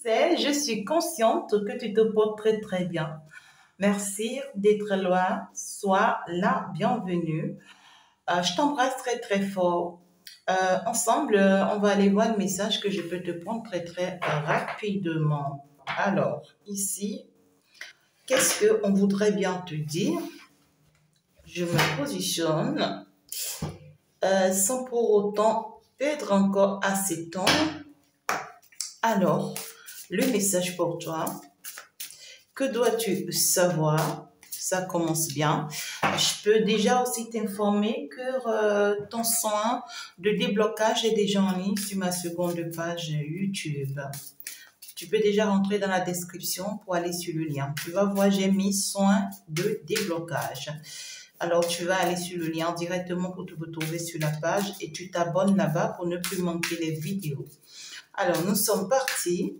sais, je suis consciente que tu te portes très très bien. Merci d'être là. Sois la bienvenue. Je t'embrasse très très fort. Ensemble, on va aller voir le message que je peux te prendre très très rapidement. Alors, ici, qu'est-ce qu'on voudrait bien te dire? Je me positionne sans pour autant perdre encore assez de temps. Alors, le message pour toi, que dois-tu savoir? Ça commence bien. Je peux déjà aussi t'informer que ton soin de déblocage est déjà en ligne sur ma seconde page YouTube. Tu peux déjà rentrer dans la description pour aller sur le lien. Tu vas voir, j'ai mis soin de déblocage. Alors, tu vas aller sur le lien directement pour te retrouver sur la page et tu t'abonnes là-bas pour ne plus manquer les vidéos. Alors, nous sommes partis.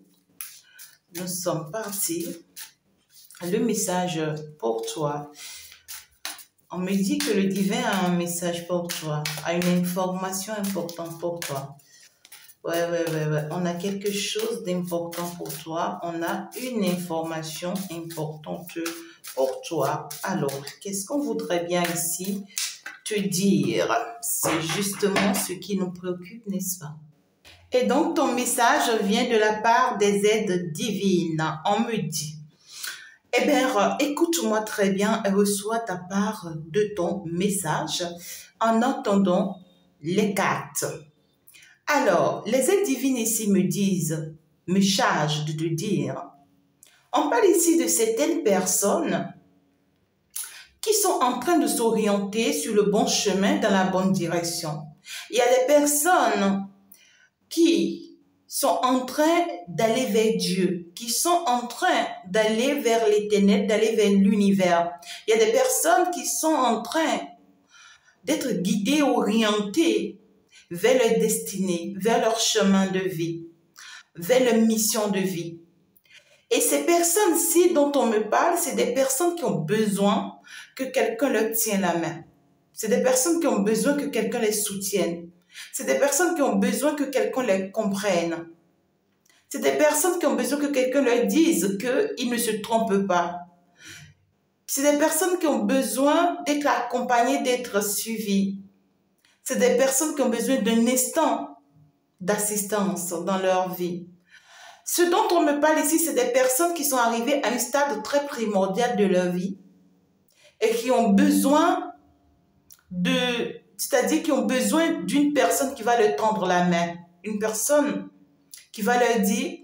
Nous sommes partis. Le message pour toi. On me dit que le divin a un message pour toi, a une information importante pour toi. Ouais. On a quelque chose d'important pour toi. On a une information importante pour toi. Alors, qu'est-ce qu'on voudrait bien ici te dire? C'est justement ce qui nous préoccupe, n'est-ce pas? Et donc, ton message vient de la part des aides divines. On me dit, eh bien, écoute-moi très bien et reçois ta part de ton message en entendant les cartes. Alors, les aides divines ici me disent, me chargent de te dire, on parle ici de certaines personnes qui sont en train de s'orienter sur le bon chemin, dans la bonne direction. Il y a des personnes qui sont en train d'aller vers Dieu, qui sont en train d'aller vers l'éternel, d'aller vers l'univers. Il y a des personnes qui sont en train d'être guidées, orientées vers leur destinée, vers leur chemin de vie, vers leur mission de vie. Et ces personnes-ci dont on me parle, c'est des personnes qui ont besoin que quelqu'un leur tienne la main. C'est des personnes qui ont besoin que quelqu'un les soutienne. C'est des personnes qui ont besoin que quelqu'un les comprenne. C'est des personnes qui ont besoin que quelqu'un leur dise qu'ils ne se trompent pas. C'est des personnes qui ont besoin d'être accompagnées, d'être suivies. C'est des personnes qui ont besoin d'un instant d'assistance dans leur vie. Ce dont on me parle ici, c'est des personnes qui sont arrivées à un stade très primordial de leur vie et qui ont besoin c'est-à-dire qui ont besoin d'une personne qui va leur tendre la main, une personne qui va leur dire,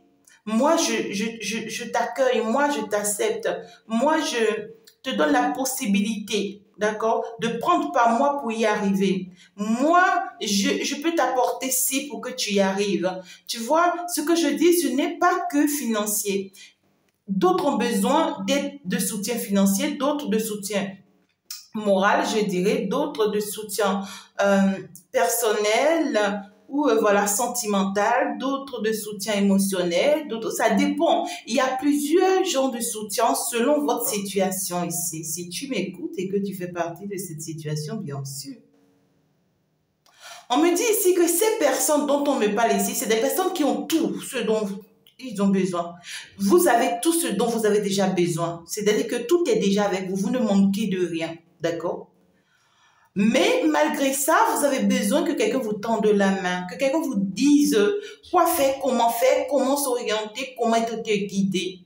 moi je t'accueille, moi je t'accepte, moi je te donne la possibilité, d'accord, de prendre par moi pour y arriver. Moi, je peux t'apporter ci pour que tu y arrives. Tu vois, ce que je dis, ce n'est pas que financier. D'autres ont besoin de soutien financier, d'autres de soutien moral, je dirais, d'autres de soutien personnel ou voilà sentimental, d'autres de soutien émotionnel, d'autres, ça dépend. Il y a plusieurs genres de soutien selon votre situation ici. Si tu m'écoutes et que tu fais partie de cette situation, bien sûr. On me dit ici que ces personnes dont on me parle ici, c'est des personnes qui ont tout ce dont ils ont besoin. Vous avez tout ce dont vous avez déjà besoin. C'est-à-dire que tout est déjà avec vous. Vous ne manquez de rien. D'accord? Mais malgré ça, vous avez besoin que quelqu'un vous tende la main, que quelqu'un vous dise quoi faire, comment s'orienter, comment être guidé.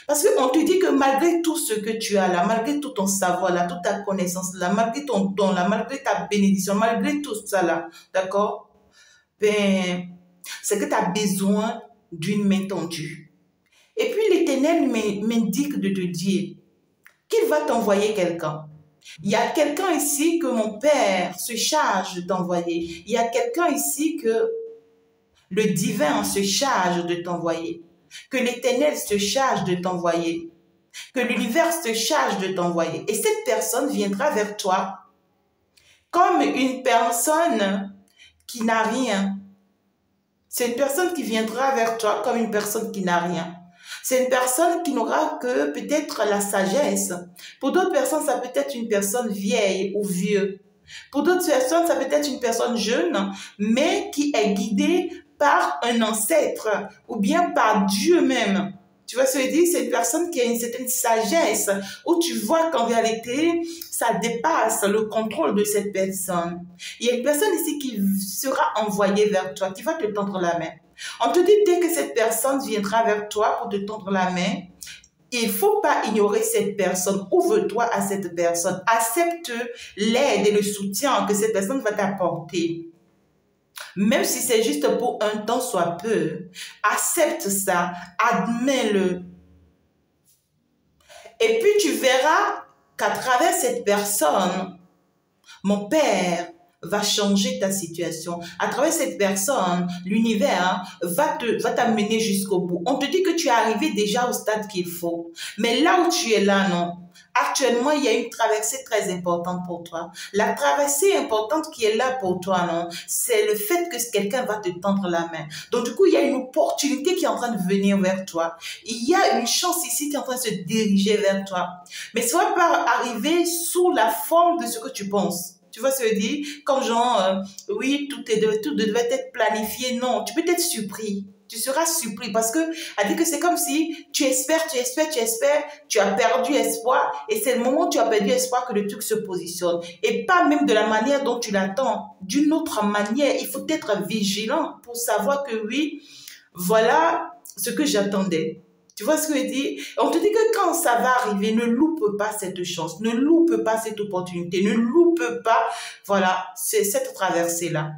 Parce qu'on te dit que malgré tout ce que tu as là, malgré tout ton savoir là, toute ta connaissance là, malgré ton don là, malgré ta bénédiction, malgré tout ça là, d'accord? Ben, c'est que tu as besoin d'une main tendue. Et puis l'Éternel m'indique de te dire qu'il va t'envoyer quelqu'un. Il y a quelqu'un ici que mon Père se charge de t'envoyer. Il y a quelqu'un ici que le divin se charge de t'envoyer. Que l'Éternel se charge de t'envoyer. Que l'univers se charge de t'envoyer. Et cette personne viendra vers toi comme une personne qui n'a rien. C'est une personne qui viendra vers toi comme une personne qui n'a rien. C'est une personne qui n'aura que peut-être la sagesse. Pour d'autres personnes, ça peut être une personne vieille ou vieux. Pour d'autres personnes, ça peut être une personne jeune, mais qui est guidée par un ancêtre ou bien par Dieu même. Tu vois ce que je veux dire? C'est une personne qui a une certaine sagesse où tu vois qu'en réalité, ça dépasse le contrôle de cette personne. Il y a une personne ici qui sera envoyée vers toi, qui va te tendre la main. On te dit dès que cette personne viendra vers toi pour te tendre la main, il ne faut pas ignorer cette personne. Ouvre-toi à cette personne. Accepte l'aide et le soutien que cette personne va t'apporter. Même si c'est juste pour un temps soit peu, accepte ça, admets-le. Et puis tu verras qu'à travers cette personne, mon Père va changer ta situation. À travers cette personne, l'univers va t'amener jusqu'au bout. On te dit que tu es arrivé déjà au stade qu'il faut. Mais là où tu es là, non. Actuellement, il y a une traversée très importante pour toi. La traversée importante qui est là pour toi, non, c'est le fait que quelqu'un va te tendre la main. Donc, du coup, il y a une opportunité qui est en train de venir vers toi. Il y a une chance ici qui est en train de se diriger vers toi. Mais ça va pas arriver sous la forme de ce que tu penses. Tu vois ce que je veux dire? Comme genre, oui, tout devait être planifié. Non, tu peux être surpris. Tu seras surpris parce que, elle dit que c'est comme si tu espères, tu as perdu espoir et c'est le moment où tu as perdu espoir que le truc se positionne. Et pas même de la manière dont tu l'attends, d'une autre manière. Il faut être vigilant pour savoir que oui, voilà ce que j'attendais. Tu vois ce que je dis? On te dit que quand ça va arriver, ne loupe pas cette chance, ne loupe pas cette opportunité, ne loupe pas, voilà, cette traversée-là.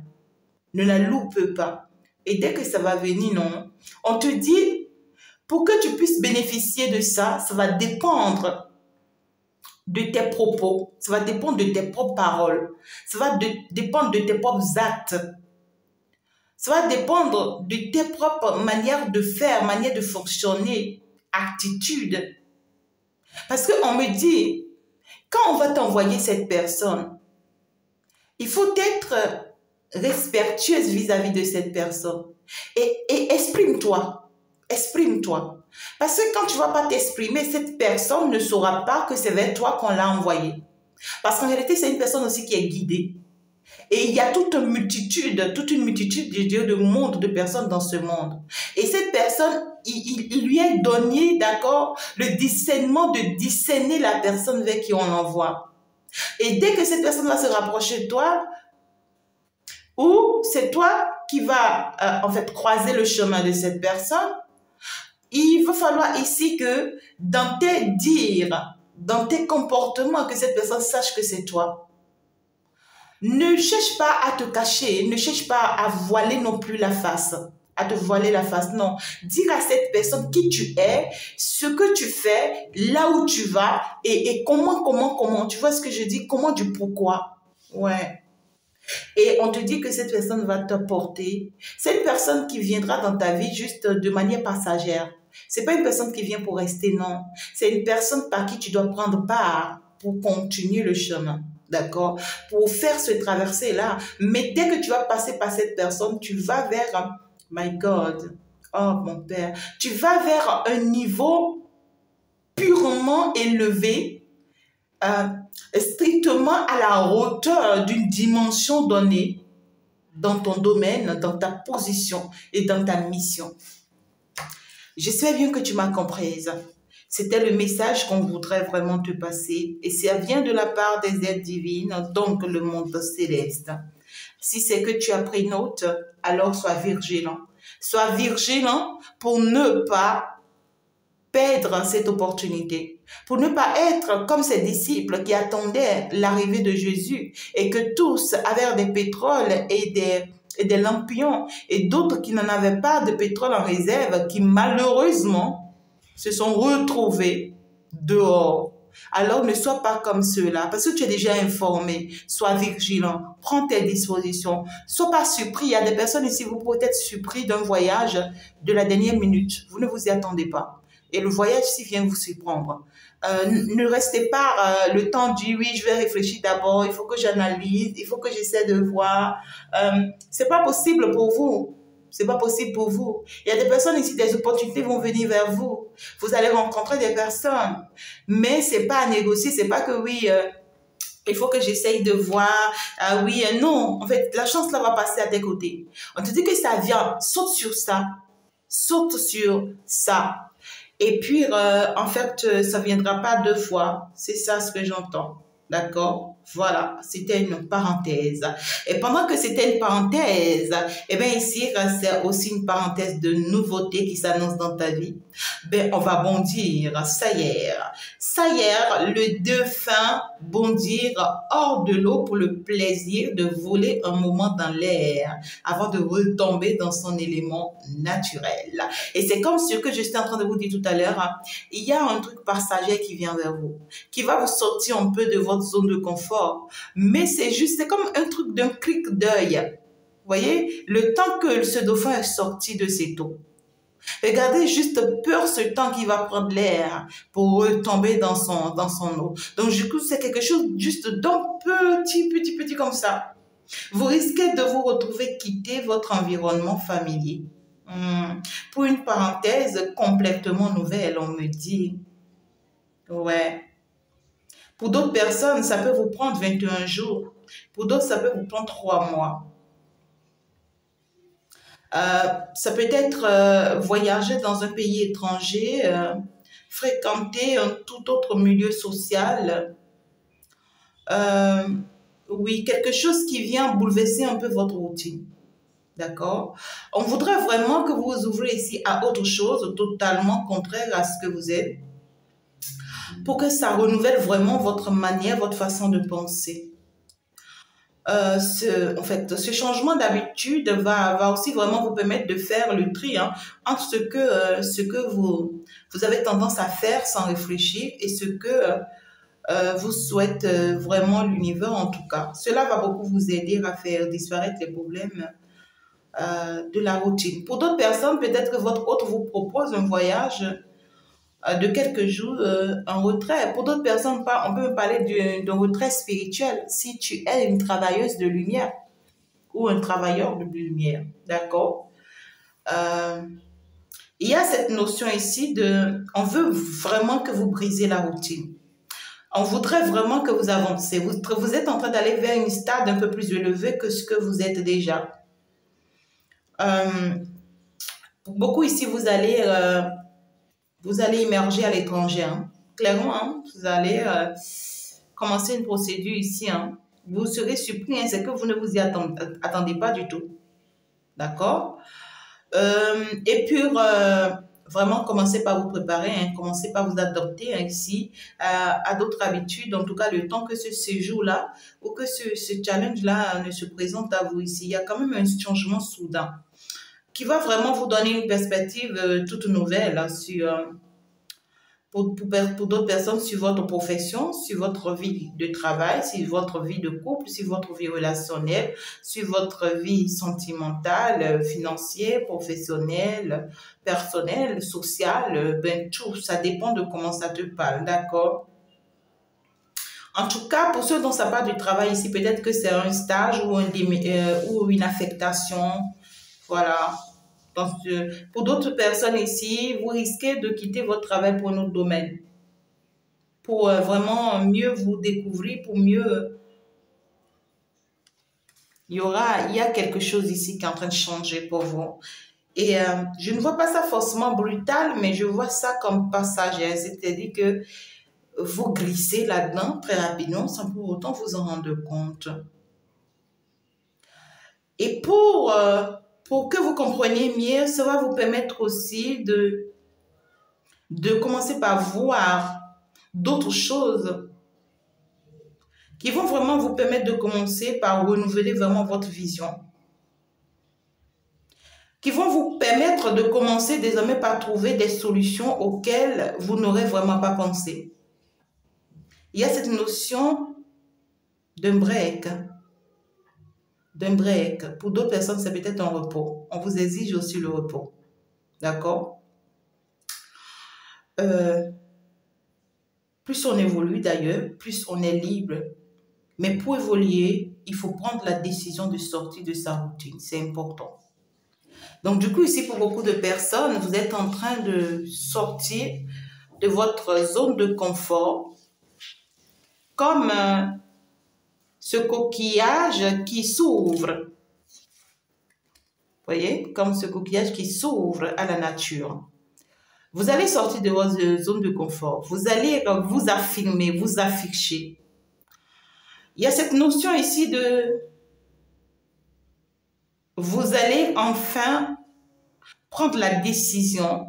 Ne la loupe pas. Et dès que ça va venir, non, on te dit, pour que tu puisses bénéficier de ça, ça va dépendre de tes propos, ça va dépendre de tes propres paroles, ça va dépendre de tes propres actes. Ça va dépendre de tes propres manières de faire, manières de fonctionner, attitude. Parce qu'on me dit, quand on va t'envoyer cette personne, il faut être respectueuse vis-à-vis de cette personne. Et exprime-toi. Exprime-toi. Parce que quand tu ne vas pas t'exprimer, cette personne ne saura pas que c'est vers toi qu'on l'a envoyé. Parce qu'en réalité, c'est une personne aussi qui est guidée. Et il y a toute une multitude de monde, de personnes dans ce monde. Et cette personne, il lui est donné, d'accord, le discernement de discerner la personne vers qui on l'envoie. Et dès que cette personne va se rapprocher de toi, ou c'est toi qui vas en fait croiser le chemin de cette personne, il va falloir ici que dans tes dires, dans tes comportements, que cette personne sache que c'est toi. Ne cherche pas à te cacher, ne cherche pas à voiler non plus la face, à te voiler la face, non. Dire à cette personne qui tu es, ce que tu fais, là où tu vas, et comment, tu vois ce que je dis, comment du pourquoi, ouais. Et on te dit que cette personne va te porter, c'est une personne qui viendra dans ta vie juste de manière passagère. C'est pas une personne qui vient pour rester, non. C'est une personne par qui tu dois prendre part pour continuer le chemin. D'accord? Pour faire ce traversée-là. Mais dès que tu vas passer par cette personne, tu vas vers, my God, oh mon Père, tu vas vers un niveau purement élevé, strictement à la hauteur d'une dimension donnée dans ton domaine, dans ta position et dans ta mission. J'espère bien que tu m'as comprise. C'était le message qu'on voudrait vraiment te passer et ça vient de la part des êtres divines, donc le monde céleste. Si c'est que tu as pris note, alors sois vigilant. Sois vigilant pour ne pas perdre cette opportunité, pour ne pas être comme ces disciples qui attendaient l'arrivée de Jésus et que tous avaient des pétroles et des lampions et d'autres qui n'en avaient pas de pétrole en réserve, qui malheureusement se sont retrouvés dehors. Alors ne sois pas comme ceux-là, parce que tu es déjà informé. Sois vigilant, prends tes dispositions. Sois pas surpris. Il y a des personnes ici, vous pouvez être surpris d'un voyage de la dernière minute. Vous ne vous y attendez pas. Et le voyage ici vient vous surprendre. Ne restez pas le temps du oui, je vais réfléchir d'abord, il faut que j'analyse, il faut que j'essaie de voir. C'est pas possible pour vous. C'est pas possible pour vous. Il y a des personnes ici, des opportunités vont venir vers vous. Vous allez rencontrer des personnes. Mais c'est pas à négocier, c'est pas que oui, il faut que j'essaye de voir, ah oui, non, en fait, la chance là va passer à tes côtés. On te dit que ça vient, saute sur ça. Et puis, en fait, ça viendra pas deux fois. C'est ça ce que j'entends. D'accord? Voilà, c'était une parenthèse. Et pendant que c'était une parenthèse, eh bien ici, c'est aussi une parenthèse de nouveauté qui s'annonce dans ta vie. Ben, on va bondir, ça y est, le dauphin bondir hors de l'eau pour le plaisir de voler un moment dans l'air avant de retomber dans son élément naturel. Et c'est comme ce que j'étais en train de vous dire tout à l'heure, hein. Il y a un truc passager qui vient vers vous, qui va vous sortir un peu de votre zone de confort. Mais c'est juste, c'est comme un truc d'un clic d'œil. Vous voyez, le temps que ce dauphin est sorti de ses eaux. Regardez juste peur ce temps qu'il va prendre l'air pour retomber dans son eau. Donc, du coup, c'est quelque chose juste d'un petit comme ça. Vous risquez de vous retrouver quitter votre environnement familier. Pour une parenthèse complètement nouvelle, on me dit. Ouais. Pour d'autres personnes, ça peut vous prendre 21 jours. Pour d'autres, ça peut vous prendre 3 mois. Ça peut être voyager dans un pays étranger, fréquenter un tout autre milieu social. Oui, quelque chose qui vient bouleverser un peu votre routine. D'accord? On voudrait vraiment que vous ouvriez ici à autre chose, totalement contraire à ce que vous êtes, pour que ça renouvelle vraiment votre manière, votre façon de penser. En fait, ce changement d'habitude va aussi vraiment vous permettre de faire le tri entre ce que vous avez tendance à faire sans réfléchir et ce que vous souhaite vraiment l'univers en tout cas. Cela va beaucoup vous aider à faire disparaître les problèmes de la routine. Pour d'autres personnes, peut-être que votre hôte vous propose un voyage de quelques jours en retrait. Pour d'autres personnes, on peut parler d'un retrait spirituel si tu es une travailleuse de lumière ou un travailleur de lumière. D'accord? Il y a cette notion ici on veut vraiment que vous brisez la routine. On voudrait vraiment que vous avancez. Vous êtes en train d'aller vers une stade un peu plus élevé que ce que vous êtes déjà. Pour beaucoup ici, vous allez immerger à l'étranger. Clairement, vous allez commencer une procédure ici. Vous serez surpris, c'est que vous ne vous y attendez pas du tout. D'accord? Et puis, vraiment, commencez par vous préparer, commencez par vous adapter ici à d'autres habitudes. En tout cas, le temps que ce séjour-là ou que ce challenge-là ne se présente à vous ici, il y a quand même un changement soudain qui va vraiment vous donner une perspective toute nouvelle pour d'autres personnes sur votre profession, sur votre vie de travail, sur votre vie de couple, sur votre vie relationnelle, sur votre vie sentimentale, financière, professionnelle, personnelle, sociale, tout, ça dépend de comment ça te parle, d'accord? En tout cas, pour ceux dont ça parle du travail ici, peut-être que c'est un stage ou une affectation, voilà. Donc, pour d'autres personnes ici, vous risquez de quitter votre travail pour un autre domaine. Pour vraiment mieux vous découvrir, pour mieux... Il y a quelque chose ici qui est en train de changer pour vous. Et je ne vois pas ça forcément brutal, mais je vois ça comme passager. C'est-à-dire que vous glissez là-dedans très rapidement sans pour autant vous en rendre compte. Et pour que vous compreniez mieux, ça va vous permettre aussi de commencer par voir d'autres choses qui vont vraiment vous permettre de commencer par renouveler vraiment votre vision. Qui vont vous permettre de commencer désormais par trouver des solutions auxquelles vous n'aurez vraiment pas pensé. Il y a cette notion d'un break. Pour d'autres personnes, c'est peut-être un repos. On vous exige aussi le repos. D'accord? Plus on évolue d'ailleurs, plus on est libre. Mais pour évoluer, il faut prendre la décision de sortir de sa routine. C'est important. Donc du coup, ici, pour beaucoup de personnes, vous êtes en train de sortir de votre zone de confort comme ce coquillage qui s'ouvre. Voyez, comme ce coquillage qui s'ouvre à la nature. Vous allez sortir de votre zone de confort. Vous allez vous affirmer, vous afficher. Il y a cette notion ici de... Vous allez enfin prendre la décision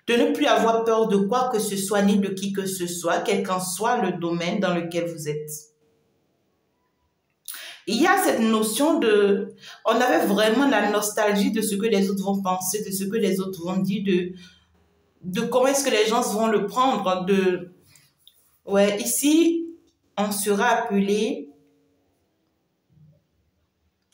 de ne plus avoir peur de quoi que ce soit, ni de qui que ce soit, quel qu'en soit le domaine dans lequel vous êtes. Il y a cette notion de... On avait vraiment la nostalgie de ce que les autres vont penser, de ce que les autres vont dire, de comment est-ce que les gens vont le prendre. Ouais, ici, on sera appelé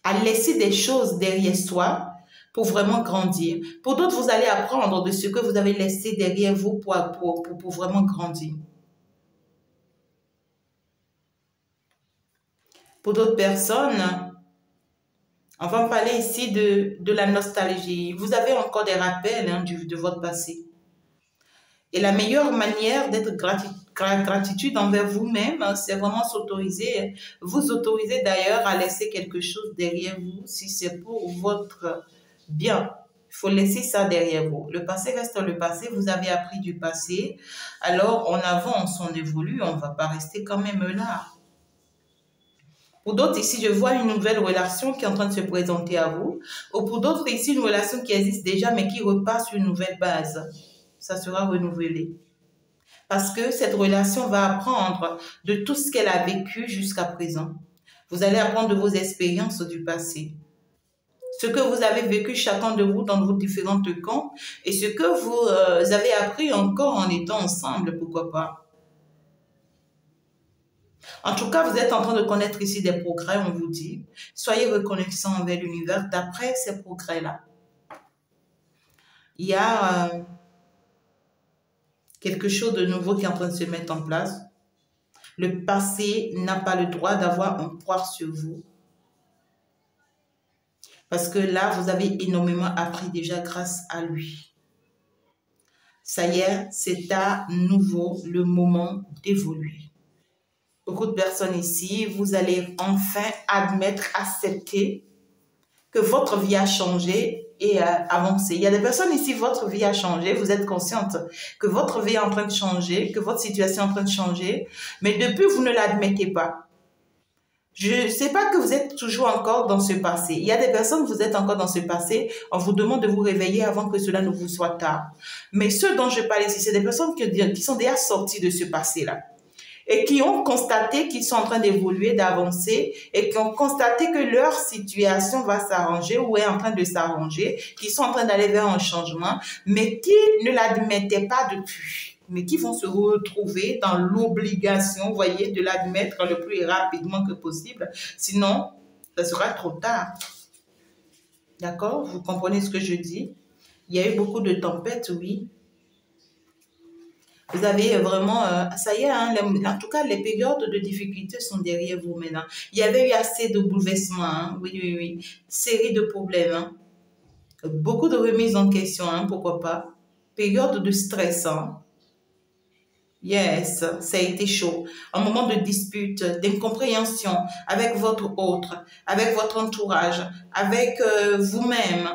à laisser des choses derrière soi pour vraiment grandir. Pour d'autres, vous allez apprendre de ce que vous avez laissé derrière vous pour vraiment grandir. Pour d'autres personnes, on va parler ici de la nostalgie. Vous avez encore des rappels de votre passé. Et la meilleure manière d'être gratitude envers vous-même, c'est vraiment s'autoriser. Vous autoriser d'ailleurs à laisser quelque chose derrière vous si c'est pour votre bien. Il faut laisser ça derrière vous. Le passé reste le passé. Vous avez appris du passé. Alors, on avance, on évolue. On ne va pas rester quand même là. Pour d'autres, ici, je vois une nouvelle relation qui est en train de se présenter à vous. Ou pour d'autres, ici, une relation qui existe déjà, mais qui repart sur une nouvelle base. Ça sera renouvelé. Parce que cette relation va apprendre de tout ce qu'elle a vécu jusqu'à présent. Vous allez apprendre de vos expériences du passé. Ce que vous avez vécu chacun de vous dans vos différentes camps et ce que vous avez appris encore en étant ensemble, pourquoi pas. En tout cas, vous êtes en train de connaître ici des progrès, on vous dit. Soyez reconnaissants envers l'univers d'après ces progrès-là. Il y a quelque chose de nouveau qui est en train de se mettre en place. Le passé n'a pas le droit d'avoir un poids sur vous. Parce que là, vous avez énormément appris déjà grâce à lui. Ça y est, c'est à nouveau le moment d'évoluer. Beaucoup de personnes ici, vous allez enfin admettre, accepter que votre vie a changé et avancé. Il y a des personnes ici, votre vie a changé, vous êtes consciente que votre vie est en train de changer, que votre situation est en train de changer, mais depuis, vous ne l'admettez pas. Je ne sais pas que vous êtes toujours encore dans ce passé. Il y a des personnes, vous êtes encore dans ce passé, on vous demande de vous réveiller avant que cela ne vous soit tard. Mais ceux dont je parle ici, c'est des personnes qui sont déjà sorties de ce passé-là. Et qui ont constaté qu'ils sont en train d'évoluer, d'avancer et qui ont constaté que leur situation va s'arranger ou est en train de s'arranger, qu'ils sont en train d'aller vers un changement, mais qui ne l'admettaient pas depuis, mais qui vont se retrouver dans l'obligation, vous voyez, de l'admettre le plus rapidement que possible. Sinon, ça sera trop tard. D'accord? Vous comprenez ce que je dis? Il y a eu beaucoup de tempêtes, oui. Vous avez vraiment, ça y est, hein, en tout cas, les périodes de difficultés sont derrière vous maintenant. Il y avait eu assez de bouleversements, hein, oui, oui, oui. Série de problèmes, hein. Beaucoup de remises en question, hein, pourquoi pas. Période de stress, hein. Yes, ça a été chaud. Un moment de dispute, d'incompréhension avec votre autre, avec votre entourage, avec vous-même.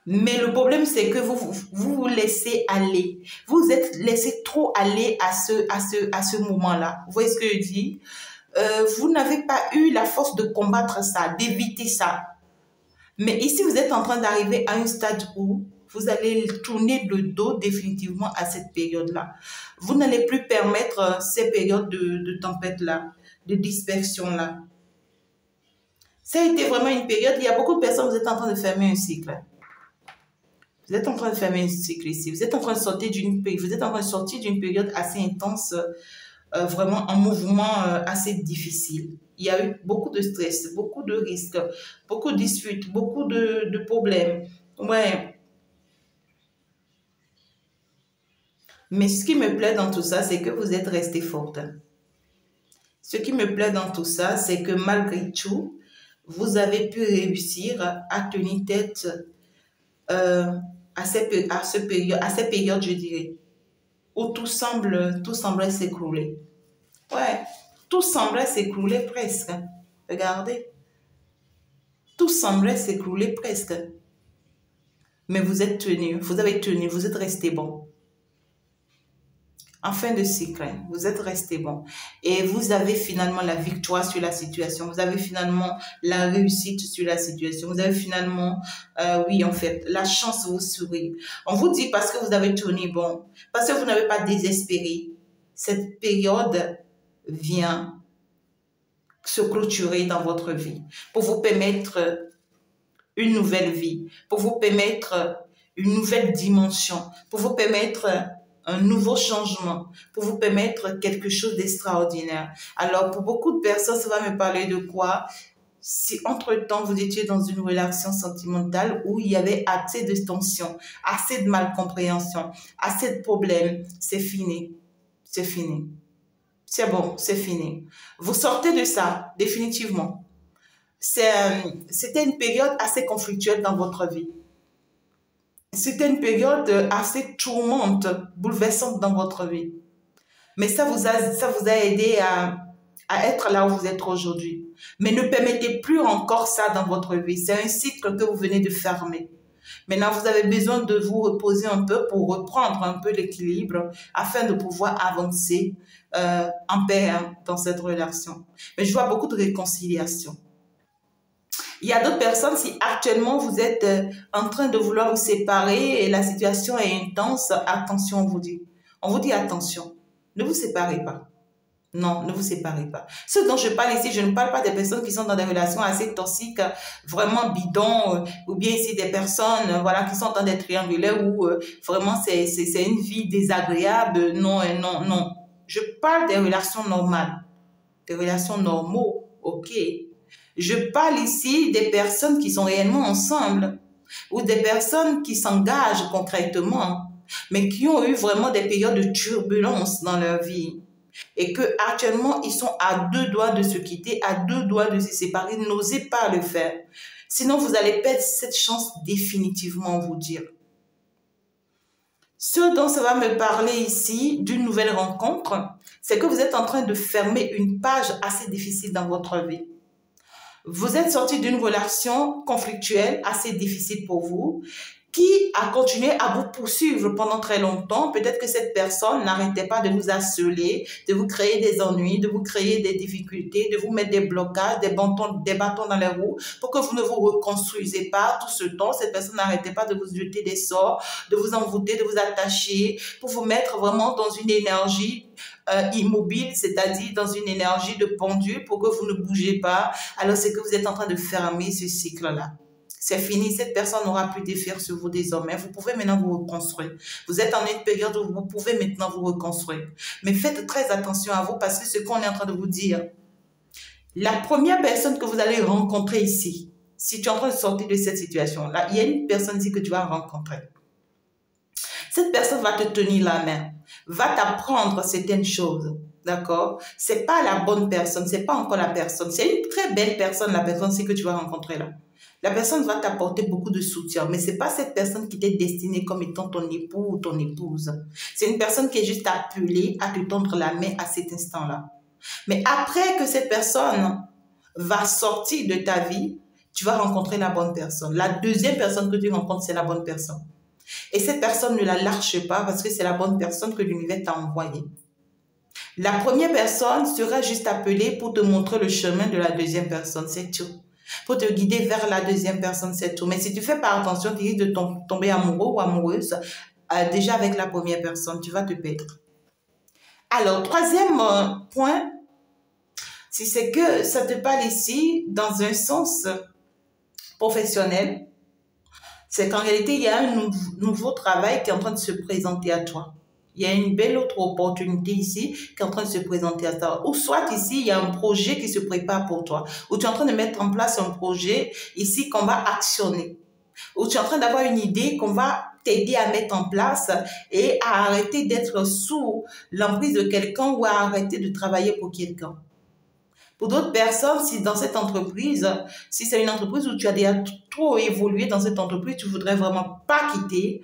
Mais le problème, c'est que vous laissez aller. Vous êtes laissé trop aller à ce moment-là. Vous voyez ce que je dis? Vous n'avez pas eu la force de combattre ça, d'éviter ça. Mais ici, vous êtes en train d'arriver à un stade où vous allez tourner le dos définitivement à cette période-là. Vous n'allez plus permettre ces périodes de tempête-là, de dispersion-là. Ça a été vraiment une période, il y a beaucoup de personnes, vous êtes en train de fermer un cycle. Vous êtes en train de fermer un cycle ici. Vous êtes en train de sortir d'une période assez intense, vraiment un mouvement assez difficile. Il y a eu beaucoup de stress, beaucoup de risques, beaucoup de disputes, beaucoup de problèmes. Ouais. Mais ce qui me plaît dans tout ça, c'est que vous êtes resté forte. Ce qui me plaît dans tout ça, c'est que malgré tout, vous avez pu réussir à tenir tête à ces périodes, je dirais, où tout semblait s'écrouler. Ouais, tout semblait s'écrouler presque. Regardez. Tout semblait s'écrouler presque. Mais vous êtes tenu, vous avez tenu, vous êtes resté bon. En fin de cycle, vous êtes resté bon. Et vous avez finalement la victoire sur la situation. Vous avez finalement la réussite sur la situation. Vous avez finalement, oui, en fait, la chance vous sourit. On vous dit parce que vous avez tenu bon, parce que vous n'avez pas désespéré. Cette période vient se clôturer dans votre vie pour vous permettre une nouvelle vie, pour vous permettre une nouvelle dimension, pour vous permettre un nouveau changement, pour vous permettre quelque chose d'extraordinaire. Alors, pour beaucoup de personnes, ça va me parler de quoi? Si entre-temps, vous étiez dans une relation sentimentale où il y avait assez de tension, assez de malcompréhension, assez de problèmes, c'est fini. C'est fini. C'est bon, c'est fini. Vous sortez de ça, définitivement. C'était une période assez conflictuelle dans votre vie. C'était une période assez tourmente, bouleversante dans votre vie. Mais ça vous a aidé à être là où vous êtes aujourd'hui. Mais ne permettez plus encore ça dans votre vie. C'est un cycle que vous venez de fermer. Maintenant, vous avez besoin de vous reposer un peu pour reprendre un peu l'équilibre afin de pouvoir avancer en paix dans cette relation. Mais je vois beaucoup de réconciliation. Il y a d'autres personnes, si actuellement vous êtes en train de vouloir vous séparer et la situation est intense, attention, on vous dit. On vous dit attention, ne vous séparez pas. Non, ne vous séparez pas. Ce dont je parle ici, je ne parle pas des personnes qui sont dans des relations assez toxiques, vraiment bidons, ou bien ici des personnes voilà, qui sont dans des triangulaires où vraiment c'est une vie désagréable. Non, non, non. Je parle des relations normales, des relations normaux, ok. Je parle ici des personnes qui sont réellement ensemble ou des personnes qui s'engagent concrètement, mais qui ont eu vraiment des périodes de turbulence dans leur vie et que actuellement ils sont à deux doigts de se quitter, à deux doigts de se séparer. N'osez pas le faire. Sinon, vous allez perdre cette chance définitivement, vous dire. Ce dont ça va me parler ici d'une nouvelle rencontre, c'est que vous êtes en train de fermer une page assez difficile dans votre vie. Vous êtes sorti d'une relation conflictuelle assez difficile pour vous, qui a continué à vous poursuivre pendant très longtemps. Peut-être que cette personne n'arrêtait pas de vous harceler, de vous créer des ennuis, de vous créer des difficultés, de vous mettre des blocages, des bâtons dans les roues pour que vous ne vous reconstruisez pas. Tout ce temps, cette personne n'arrêtait pas de vous jeter des sorts, de vous envoûter, de vous attacher, pour vous mettre vraiment dans une énergie immobile, c'est-à-dire dans une énergie de pendule pour que vous ne bougez pas. Alors, c'est que vous êtes en train de fermer ce cycle-là. C'est fini, cette personne n'aura plus d'effet sur vous désormais. Vous pouvez maintenant vous reconstruire. Vous êtes en une période où vous pouvez maintenant vous reconstruire. Mais faites très attention à vous parce que ce qu'on est en train de vous dire, la première personne que vous allez rencontrer ici, si tu es en train de sortir de cette situation-là, il y a une personne ici que tu vas rencontrer. Cette personne va te tenir la main, va t'apprendre certaines choses. D'accord? C'est pas la bonne personne, c'est pas encore la personne. C'est une très belle personne, la personne que tu vas rencontrer là. La personne va t'apporter beaucoup de soutien, mais c'est pas cette personne qui t'est destinée comme étant ton époux ou ton épouse. C'est une personne qui est juste appelée à te tendre la main à cet instant-là. Mais après que cette personne va sortir de ta vie, tu vas rencontrer la bonne personne. La deuxième personne que tu rencontres, c'est la bonne personne. Et cette personne ne la lâche pas parce que c'est la bonne personne que l'univers t'a envoyée. La première personne sera juste appelée pour te montrer le chemin de la deuxième personne, c'est tout. Pour te guider vers la deuxième personne, c'est tout. Mais si tu fais pas attention, tu risques de tomber amoureux ou amoureuse déjà avec la première personne, tu vas te perdre. Alors, troisième point, si c'est que ça te parle ici dans un sens professionnel, c'est qu'en réalité, il y a un nouveau travail qui est en train de se présenter à toi. Il y a une belle autre opportunité ici qui est en train de se présenter à toi. Ou soit ici, il y a un projet qui se prépare pour toi. Ou tu es en train de mettre en place un projet ici qu'on va actionner. Ou tu es en train d'avoir une idée qu'on va t'aider à mettre en place et à arrêter d'être sous l'emprise de quelqu'un ou à arrêter de travailler pour quelqu'un. Pour d'autres personnes, si dans cette entreprise, si c'est une entreprise où tu as déjà trop évolué dans cette entreprise, tu voudrais vraiment pas quitter,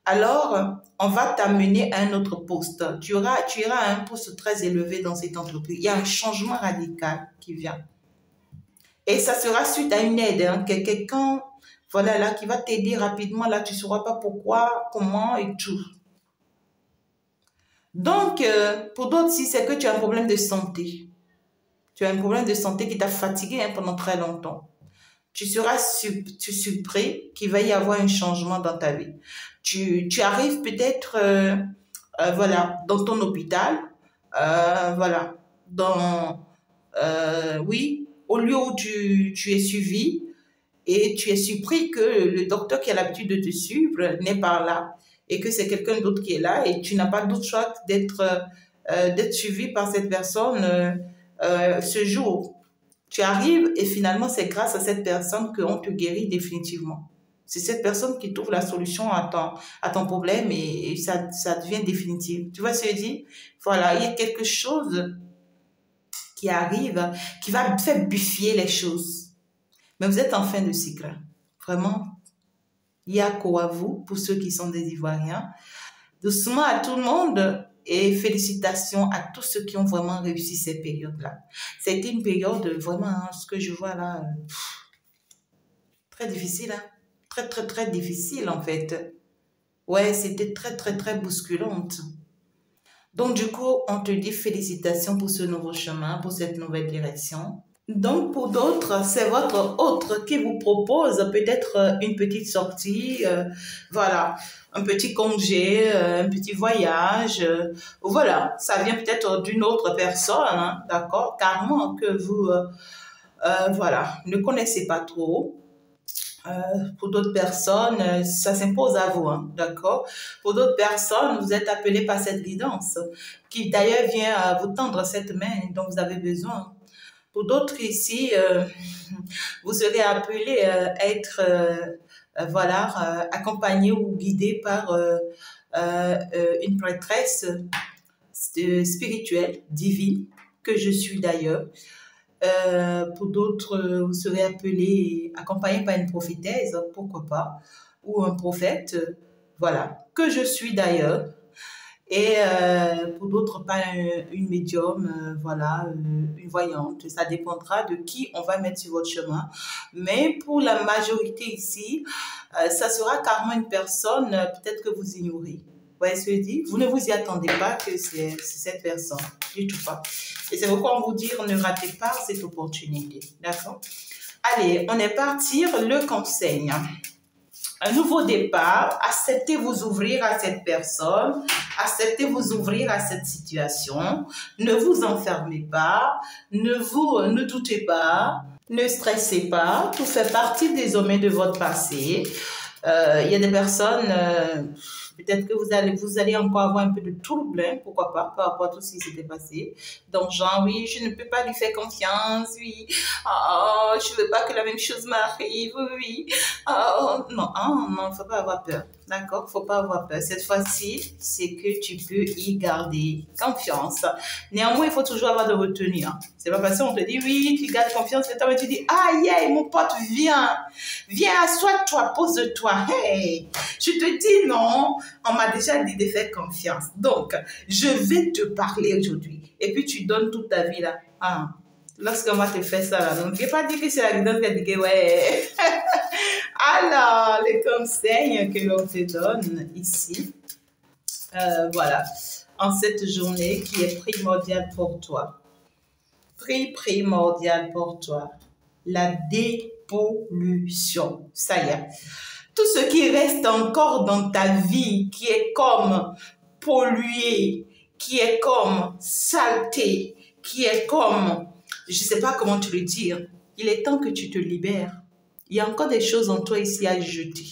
alors on va t'amener à un autre poste. Tu iras à un poste très élevé dans cette entreprise. Il y a un changement radical qui vient. Et ça sera suite à une aide, hein, quelqu'un, voilà, là, qui va t'aider rapidement. Là, tu ne sauras pas pourquoi, comment et tout. Donc, pour d'autres, si c'est que tu as un problème de santé, tu as un problème de santé qui t'a fatigué hein, pendant très longtemps, tu seras surpris qu'il va y avoir un changement dans ta vie. Tu arrives peut-être, voilà, dans ton hôpital, voilà, oui, au lieu où tu es suivi, et tu es surpris que le docteur qui a l'habitude de te suivre n'est pas là, et que c'est quelqu'un d'autre qui est là, et tu n'as pas d'autre choix d'être suivi par cette personne ce jour. Tu arrives et finalement, c'est grâce à cette personne qu'on te guérit définitivement. C'est cette personne qui trouve la solution à ton problème et ça devient définitif. Tu vois ce que je dis? Voilà, il y a quelque chose qui arrive, qui va faire buffer les choses. Mais vous êtes en fin de cycle. Vraiment, il y a quoi à vous, pour ceux qui sont des Ivoiriens. Doucement à tout le monde. Et félicitations à tous ceux qui ont vraiment réussi ces périodes-là. C'était une période vraiment, hein, ce que je vois là, très difficile. Hein? Très, très, très difficile en fait. Ouais, c'était très, très, très bousculante. Donc du coup, on te dit félicitations pour ce nouveau chemin, pour cette nouvelle direction. Donc, pour d'autres, c'est votre autre qui vous propose peut-être une petite sortie, voilà, un petit congé, un petit voyage. Voilà, ça vient peut-être d'une autre personne, hein, d'accord, carrément que vous, voilà, ne connaissez pas trop. Pour d'autres personnes, ça s'impose à vous, hein, d'accord. Pour d'autres personnes, vous êtes appelé par cette guidance qui d'ailleurs vient vous tendre cette main dont vous avez besoin. Pour d'autres ici, vous serez appelé à être voilà, accompagné ou guidé par une prêtresse spirituelle, divine, que je suis d'ailleurs. Pour d'autres, vous serez appelé, accompagné par une prophétesse, pourquoi pas, ou un prophète, voilà, que je suis d'ailleurs. Et pour d'autres, pas une médium, voilà, une voyante. Ça dépendra de qui on va mettre sur votre chemin. Mais pour la majorité ici, ça sera carrément une personne peut-être que vous ignorez. Vous voyez ce que je dis? Vous ne vous y attendez pas que c'est cette personne. Du tout pas. Et c'est pourquoi on vous dit, ne ratez pas cette opportunité. D'accord? Allez, on est parti. Le conseil. Un nouveau départ, acceptez vous ouvrir à cette personne, acceptez vous ouvrir à cette situation, ne vous enfermez pas, ne doutez pas, ne stressez pas, tout fait partie désormais de votre passé. Il y a des personnes, peut-être que vous allez encore avoir un peu de trouble, hein, pourquoi pas, par rapport à tout ce qui s'était passé. Donc, genre, oui, je ne peux pas lui faire confiance, oui, oh, je ne veux pas que la même chose m'arrive, oui. Oh, non, non, faut pas avoir peur, d'accord, faut pas avoir peur. Cette fois-ci, c'est que tu peux y garder confiance. Néanmoins, il faut toujours avoir de retenue. Hein. C'est pas parce qu'on te dit, oui, tu gardes confiance, et tu dis, ah, yeah, mon pote, viens, assois-toi, pose-toi, hey, je te dis non, on m'a déjà dit de faire confiance. Donc, je vais te parler aujourd'hui. Et puis, tu donnes toute ta vie là. Ah, lorsqu'on va te faire ça là, donc, je ne vais pas dire que c'est la guidance qui a dit que, ouais. Alors, les conseils que l'on te donne ici, voilà, en cette journée qui est primordiale pour toi. Primordiale pour toi. La dépollution. Ça y est. Tout ce qui reste encore dans ta vie, qui est comme pollué, qui est comme saleté, qui est comme, je ne sais pas comment te le dire, il est temps que tu te libères. Il y a encore des choses en toi ici à jeter.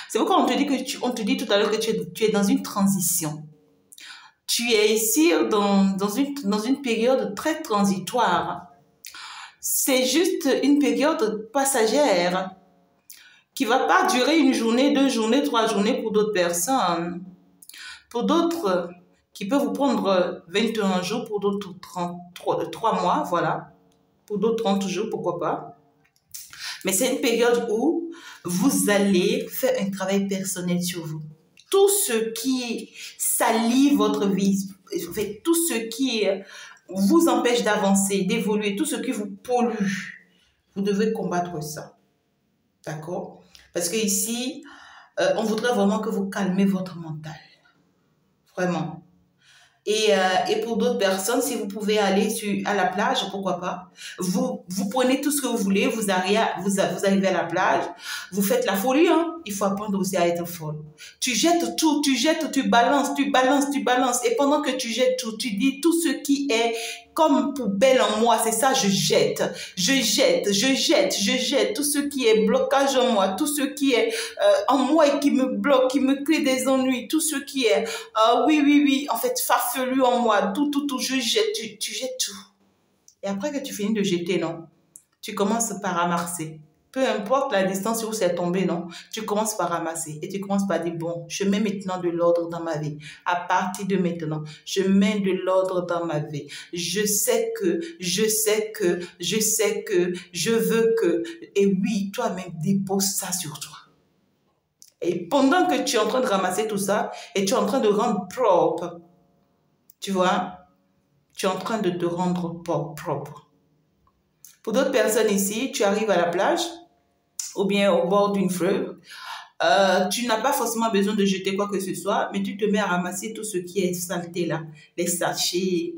C'est pourquoi on te dit tout à l'heure que tu es dans une transition. Tu es ici dans une période très transitoire. C'est juste une période passagère qui ne va pas durer une journée, 2 journées, 3 journées pour d'autres personnes. Pour d'autres, qui peut vous prendre 21 jours, pour d'autres 3 mois, voilà. Pour d'autres 30 jours, pourquoi pas. Mais c'est une période où vous allez faire un travail personnel sur vous. tout ce qui salit votre vie, tout ce qui vous empêche d'avancer, d'évoluer, tout ce qui vous pollue, vous devez combattre ça. D'accord? Parce que ici, on voudrait vraiment que vous calmez votre mental. Vraiment. Et pour d'autres personnes, si vous pouvez aller à la plage, pourquoi pas. Vous prenez tout ce que vous voulez, vous arrivez à la plage, vous faites la folie, hein. Il faut apprendre aussi à être folle. Tu jettes tout, tu balances. Et pendant que tu jettes tout, tu dis tout ce qui est comme poubelle en moi, c'est ça, je jette. Tout ce qui est blocage en moi, tout ce qui est en moi et qui me bloque, qui me crée des ennuis, tout ce qui est, oui, en fait, farfelu en moi, tout, je jette, tu jettes tout. Et après que tu finis de jeter, non, tu commences par ramasser. Peu importe la distance où c'est tombé, non, tu commences par ramasser et tu commences par dire, bon, je mets maintenant de l'ordre dans ma vie. À partir de maintenant, je mets de l'ordre dans ma vie. Je sais que, je veux que, et oui, toi-même, dépose ça sur toi. Et pendant que tu es en train de ramasser tout ça et tu es en train de rendre propre, tu vois, tu es en train de te rendre propre. Pour d'autres personnes ici, tu arrives à la plage ou bien au bord d'une fleuve. Tu n'as pas forcément besoin de jeter quoi que ce soit, mais tu te mets à ramasser tout ce qui est saleté là. Les sachets,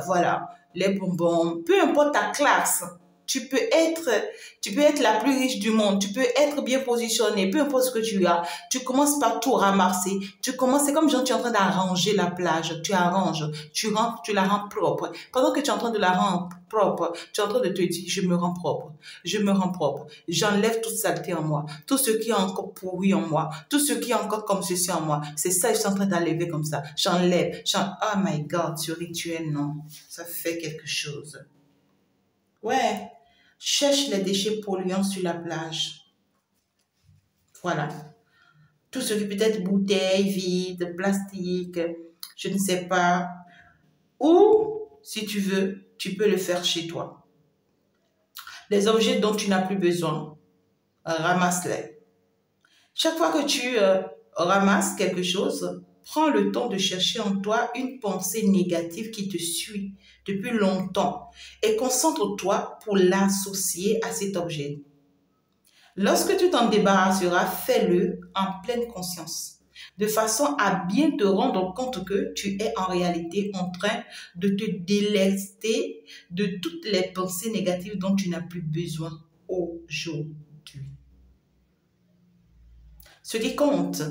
voilà, les bonbons, peu importe ta classe. Tu peux être la plus riche du monde, tu peux être bien positionné, peu importe ce que tu as. Tu commences par tout ramasser. C'est comme genre tu es en train d'arranger la plage. Tu arranges, tu la rends propre. Pendant que tu es en train de la rendre propre, tu es en train de te dire, je me rends propre. J'enlève toute saleté en moi. Tout ce qui est encore pourri en moi. Tout ce qui est encore comme ceci en moi. C'est ça, je suis en train d'enlever comme ça. J'enlève. Oh my God, ce rituel, non. Ça fait quelque chose. Ouais. Cherche les déchets polluants sur la plage. Voilà. Tout ce qui peut être bouteilles vides, plastique, je ne sais pas. Ou, si tu veux, tu peux le faire chez toi. Les objets dont tu n'as plus besoin, ramasse-les. Chaque fois que tu ramasses quelque chose, prends le temps de chercher en toi une pensée négative qui te suit depuis longtemps et concentre-toi pour l'associer à cet objet. Lorsque tu t'en débarrasseras, fais-le en pleine conscience, de façon à bien te rendre compte que tu es en réalité en train de te délester de toutes les pensées négatives dont tu n'as plus besoin aujourd'hui. Ce qui compte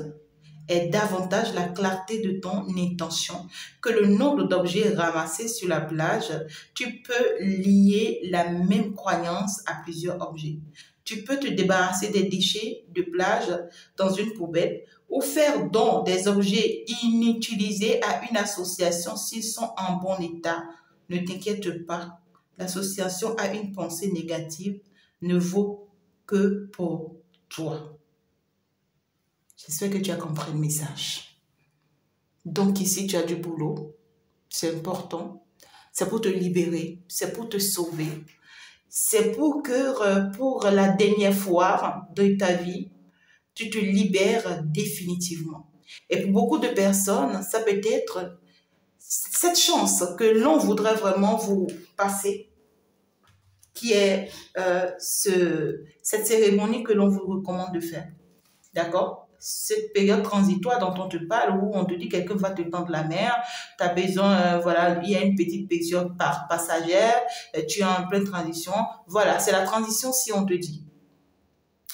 est davantage la clarté de ton intention que le nombre d'objets ramassés sur la plage. Tu peux lier la même croyance à plusieurs objets. Tu peux te débarrasser des déchets de plage dans une poubelle ou faire don des objets inutilisés à une association s'ils sont en bon état. Ne t'inquiète pas, l'association à une pensée négative ne vaut que pour toi. J'espère que tu as compris le message. Donc ici, tu as du boulot. C'est important. C'est pour te libérer. C'est pour te sauver. C'est pour que pour la dernière fois de ta vie, tu te libères définitivement. Et pour beaucoup de personnes, ça peut être cette chance que l'on voudrait vraiment vous passer, qui est cette cérémonie que l'on vous recommande de faire. D'accord? Cette période transitoire dont on te parle, où on te dit quelqu'un va te tendre la mer, tu as besoin, voilà, il y a une petite période passagère, tu es en pleine transition, voilà, c'est la transition si on te dit.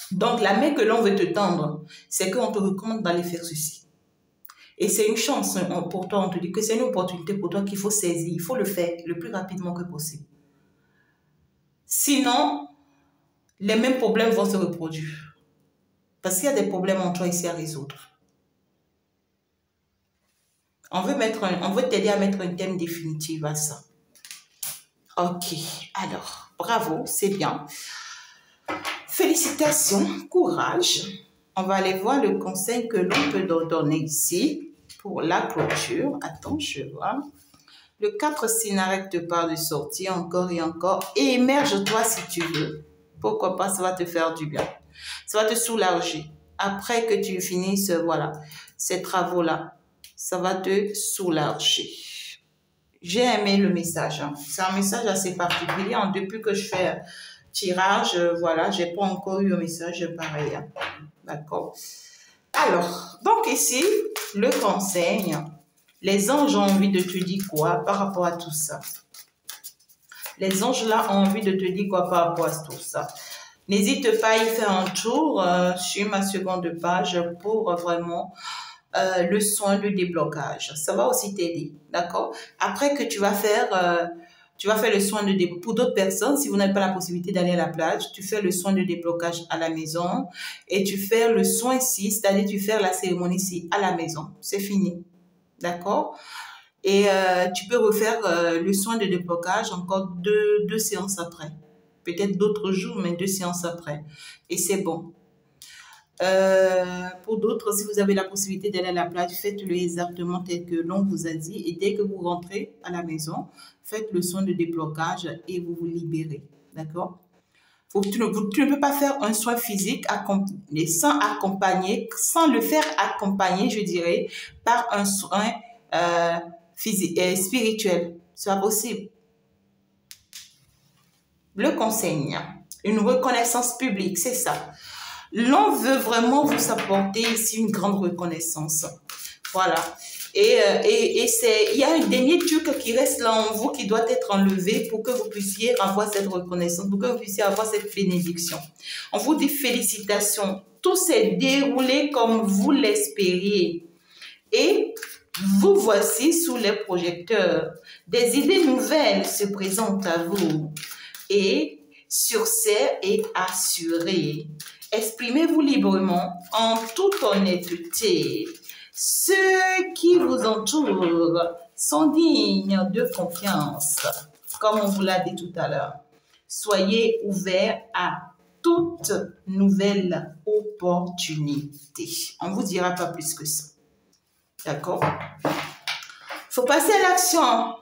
Donc la main que l'on veut te tendre, c'est qu'on te recommande d'aller faire ceci. Et c'est une chance pour toi, on te dit que c'est une opportunité pour toi qu'il faut saisir, il faut le faire le plus rapidement que possible. Sinon, les mêmes problèmes vont se reproduire. Parce qu'il y a des problèmes en toi ici à résoudre. On veut t'aider à mettre un thème définitif à ça. Ok, alors, bravo, c'est bien. Félicitations, courage. On va aller voir le conseil que l'on peut donner ici pour la clôture. Attends, je vois. Le 4 Sinarek te parle de sortir encore et encore. Émerge-toi si tu veux. Pourquoi pas, ça va te faire du bien. Ça va te soulager. après que tu finisses, voilà, ces travaux-là, ça va te soulager. J'ai aimé le message. Hein. C'est un message assez particulier. Hein. Depuis que je fais tirage, voilà, j'ai pas encore eu un message pareil. Hein. D'accord. Alors, donc ici, le conseil, les anges ont envie de te dire quoi par rapport à tout ça? Les anges là ont envie de te dire quoi par rapport à tout ça? N'hésite pas à y faire un tour sur ma seconde page pour vraiment le soin de déblocage. Ça va aussi t'aider, d'accord? Après que tu vas faire le soin de déblocage. Pour d'autres personnes, si vous n'avez pas la possibilité d'aller à la plage, tu fais le soin de déblocage à la maison et tu fais le soin ici, c'est-à-dire tu fais la cérémonie ici à la maison. C'est fini, d'accord? Et tu peux refaire le soin de déblocage encore deux séances après. Peut-être d'autres jours, mais 2 séances après. Et c'est bon. Pour d'autres, si vous avez la possibilité d'aller à la plage, faites-le exactement tel que l'on vous a dit. Et dès que vous rentrez à la maison, faites le soin de déblocage et vous vous libérez. D'accord? Tu ne peux pas faire un soin physique sans le faire accompagner, je dirais, par un soin physique et spirituel. C'est pas possible. Le conseil, une reconnaissance publique, c'est ça. L'on veut vraiment vous apporter ici une grande reconnaissance. Voilà. Et il y a un dernier truc qui reste là en vous qui doit être enlevé pour que vous puissiez avoir cette reconnaissance, pour que vous puissiez avoir cette bénédiction. On vous dit félicitations. Tout s'est déroulé comme vous l'espériez. Et vous voici sous les projecteurs. Des idées nouvelles se présentent à vous. Et sur ce et assuré. Exprimez-vous librement en toute honnêteté. Ceux qui vous entourent sont dignes de confiance, comme on vous l'a dit tout à l'heure. Soyez ouverts à toute nouvelle opportunité. On ne vous dira pas plus que ça. D'accord? Il faut passer à l'action.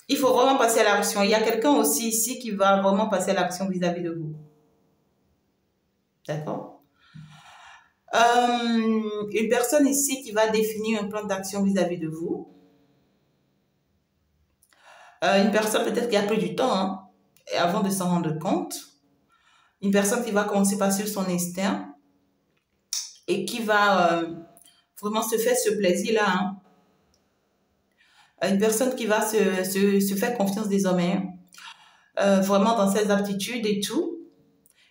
Il faut vraiment passer à l'action. Il y a quelqu'un aussi ici qui va vraiment passer à l'action vis-à-vis de vous. D'accord? Une personne ici qui va définir un plan d'action vis-à-vis de vous. Une personne peut-être qui a pris du temps hein, avant de s'en rendre compte. Une personne qui va commencer par suivre son instinct et qui va vraiment se faire ce plaisir-là. Hein. Une personne qui va se faire confiance désormais, vraiment dans ses aptitudes et tout.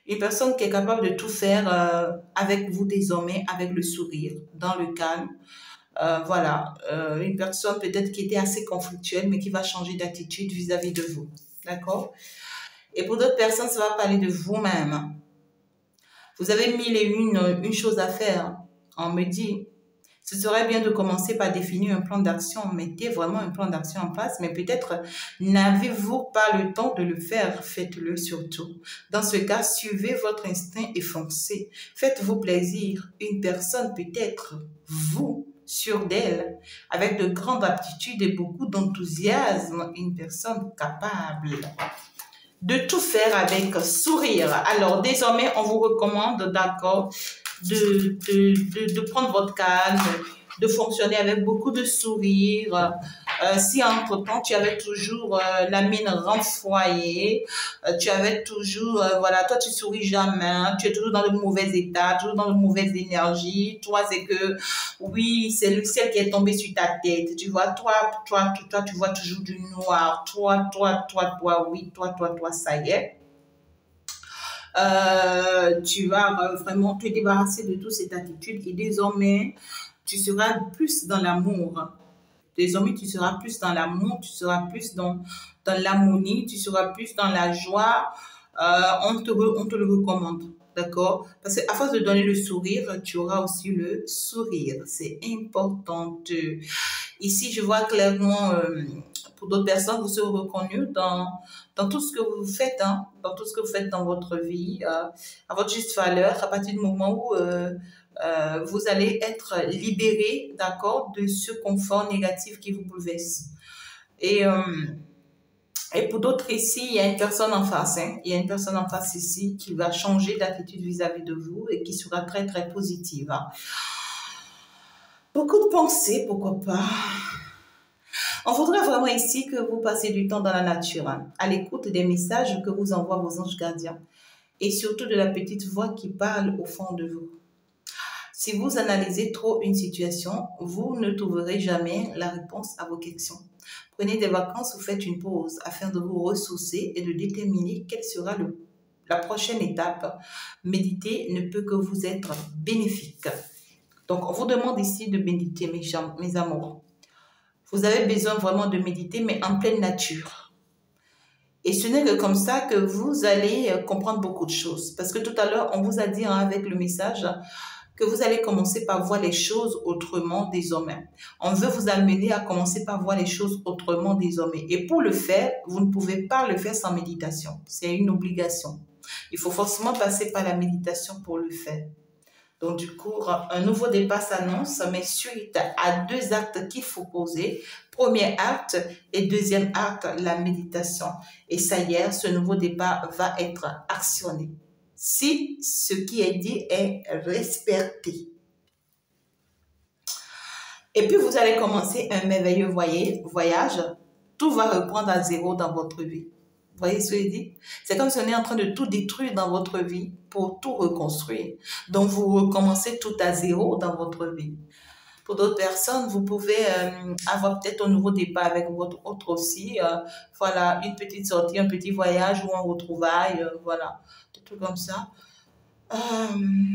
Une personne qui est capable de tout faire avec vous désormais, avec le sourire, dans le calme. Voilà, une personne peut-être qui était assez conflictuelle, mais qui va changer d'attitude vis-à-vis de vous. D'accord? Et pour d'autres personnes, ça va parler de vous-même. Vous avez mille et une choses à faire. On me dit, ce serait bien de commencer par définir un plan d'action. Mettez vraiment un plan d'action en place, mais peut-être n'avez-vous pas le temps de le faire. Faites-le surtout. Dans ce cas, suivez votre instinct et foncez. Faites-vous plaisir. Une personne peut-être, vous, sûre d'elle, avec de grandes aptitudes et beaucoup d'enthousiasme. Une personne capable de tout faire avec sourire. Alors, désormais, on vous recommande, d'accord, de prendre votre calme, de fonctionner avec beaucoup de sourire. Si entre-temps, tu avais toujours la mine renfroyée, tu avais toujours, voilà, toi, tu souris jamais, tu es toujours dans le mauvais état, toujours dans de mauvaises énergies. Toi, c'est que, oui, c'est le ciel qui est tombé sur ta tête. Tu vois, toi, tu vois toujours du noir. Toi, oui, toi, ça y est. Tu vas vraiment te débarrasser de toute cette attitude et désormais, tu seras plus dans l'amour. Désormais, tu seras plus dans l'amour, tu seras plus dans l'harmonie, tu seras plus dans la joie. On te le recommande, d'accord? Parce qu'à force de donner le sourire, tu auras aussi le sourire. C'est important. Ici, je vois clairement, pour d'autres personnes, vous serez reconnus dans tout ce que vous faites, hein, dans tout ce que vous faites dans votre vie, à votre juste valeur, à partir du moment où vous allez être libéré, d'accord, de ce confort négatif qui vous bouleverse. Et Et pour d'autres ici, il y a une personne en face. Hein. Il y a une personne en face ici qui va changer d'attitude vis-à-vis de vous et qui sera très, très positive. Hein. Beaucoup de pensées, pourquoi pas. On voudrait vraiment ici que vous passiez du temps dans la nature, hein, à l'écoute des messages que vous envoient vos anges gardiens et surtout de la petite voix qui parle au fond de vous. Si vous analysez trop une situation, vous ne trouverez jamais la réponse à vos questions. Prenez des vacances ou faites une pause afin de vous ressourcer et de déterminer quelle sera la prochaine étape. Méditer ne peut que vous être bénéfique. Donc, on vous demande ici de méditer, mes amours. Vous avez besoin vraiment de méditer, mais en pleine nature. Et ce n'est que comme ça que vous allez comprendre beaucoup de choses. Parce que tout à l'heure, on vous a dit avec le message que vous allez commencer par voir les choses autrement désormais. On veut vous amener à commencer par voir les choses autrement désormais. Et pour le faire, vous ne pouvez pas le faire sans méditation. C'est une obligation. Il faut forcément passer par la méditation pour le faire. Donc, du coup, un nouveau départ s'annonce, mais suite à 2 actes qu'il faut poser. Premier acte et deuxième acte, la méditation. Et ça y est, ce nouveau départ va être actionné. Si ce qui est dit est respecté. Et puis, vous allez commencer un merveilleux voyage. Tout va reprendre à zéro dans votre vie. Vous voyez ce que je dis? C'est comme si on est en train de tout détruire dans votre vie pour tout reconstruire. Donc, vous recommencez tout à zéro dans votre vie. Pour d'autres personnes, vous pouvez avoir peut-être un nouveau départ avec votre autre aussi. Voilà, une petite sortie, un petit voyage ou un retrouvaille. Voilà, des trucs comme ça.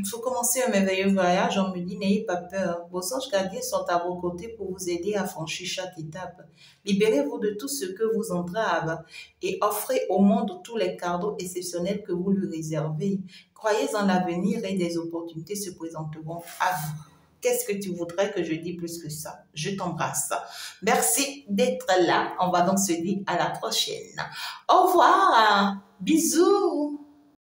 Faut commencer un merveilleux voyage. On me dit, n'ayez pas peur. Vos anges gardiens sont à vos côtés pour vous aider à franchir chaque étape. Libérez-vous de tout ce que vous entrave et offrez au monde tous les cadeaux exceptionnels que vous lui réservez. Croyez en l'avenir et des opportunités se présenteront à vous. Qu'est-ce que tu voudrais que je dise plus que ça? Je t'embrasse. Merci d'être là. On va donc se dire à la prochaine. Au revoir. Bisous.